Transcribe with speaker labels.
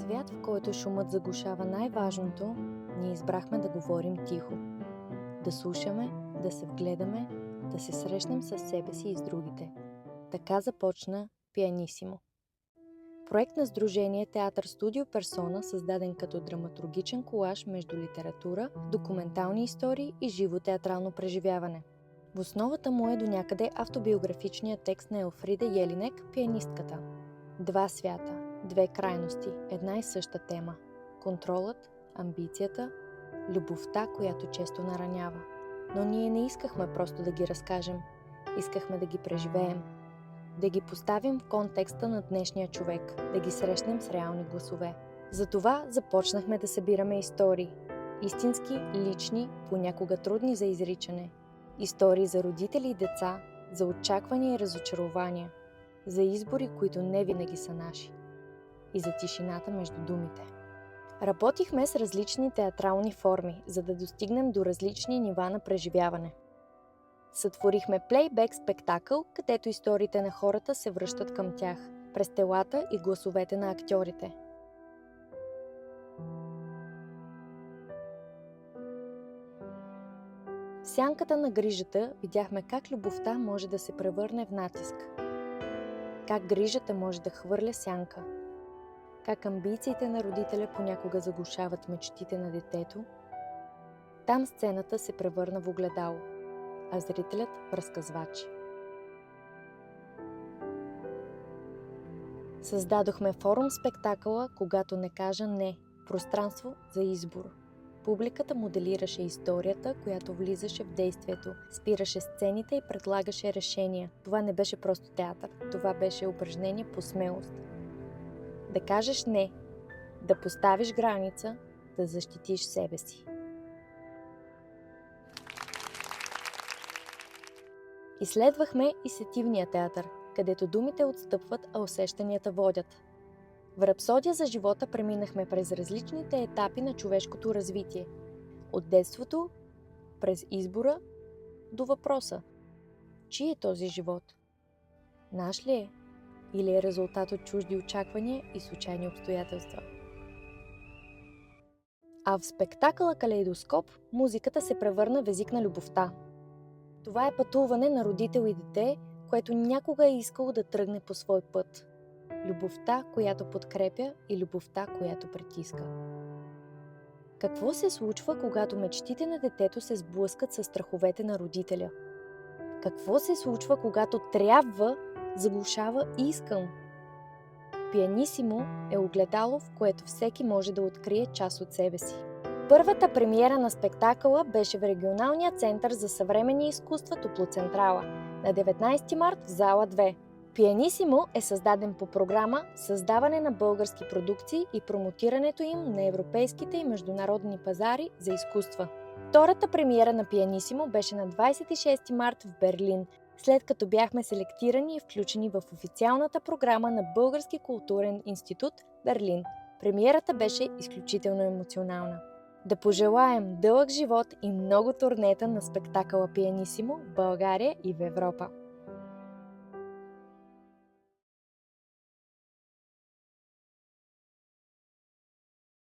Speaker 1: свят, в който шумът заглушава най-важното, ние избрахме да говорим тихо. Да слушаме, да се вгледаме, да се срещнем със себе си и с другите. Така започна Пианисимо. Проект на Сдружение Театър Студио Персона, създаден като драматургичен колаж между литература, документални истории и живо театрално преживяване. В основата му е до някъде автобиографичният текст на Елфрида Елинек, пианистката. Два свята, две крайности, една и съща тема. Контролът, амбицията, любовта, която често наранява. Но ние не искахме просто да ги разкажем. Искахме да ги преживеем. Да ги поставим в контекста на днешния човек, да ги срещнем с реални гласове. Затова започнахме да събираме истории. Истински, лични, понякога трудни за изричане. Истории за родители и деца, за очаквания и разочарования, за избори, които не винаги са наши. И за тишината между думите. Работихме с различни театрални форми, за да достигнем до различни нива на преживяване. Сътворихме плейбек спектакъл, където историите на хората се връщат към тях, през телата и гласовете на актьорите. В сянката на грижата видяхме как любовта може да се превърне в натиск. Как грижата може да хвърля сянка. Как амбициите на родителя понякога заглушават мечтите на детето. Там сцената се превърна в огледало, а зрителят в разказвач. Създадохме форум спектакъла "Когато не кажа не", пространство за избор. Публиката моделираше историята, която влизаше в действието, спираше сцените и предлагаше решения. Това не беше просто театър, това беше упражнение по смелост. Да кажеш не, да поставиш граница, да защитиш себе си. Изследвахме и сетивния театър, където думите отстъпват, а усещанията водят. В Рапсодия за живота преминахме през различните етапи на човешкото развитие. От детството, през избора, до въпроса: чий е този живот? Наш ли е? Или е резултат от чужди очаквания и случайни обстоятелства? А в спектакъла "Калейдоскоп" музиката се превърна в език на любовта. Това е пътуване на родител и дете, което някога е искало да тръгне по свой път. Любовта, която подкрепя, и любовта, която притиска. Какво се случва, когато мечтите на детето се сблъскат с страховете на родителя? Какво се случва, когато "трябва" заглушава "искам"? Пианисимо е огледало, в което всеки може да открие част от себе си. Първата премиера на спектакъла беше в Регионалния център за съвременни изкуства Топлоцентрала на 19 март в зала 2. Пианисимо е създаден по програма "Създаване на български продукции и промотирането им на европейските и международни пазари за изкуства". Втората премиера на Пианисимо беше на 26 март в Берлин, след като бяхме селектирани и включени в официалната програма на Български културен институт Берлин. Премиерата беше изключително емоционална. Да пожелаем дълъг живот и много турнета на спектакъла Пианисимо в България и в Европа!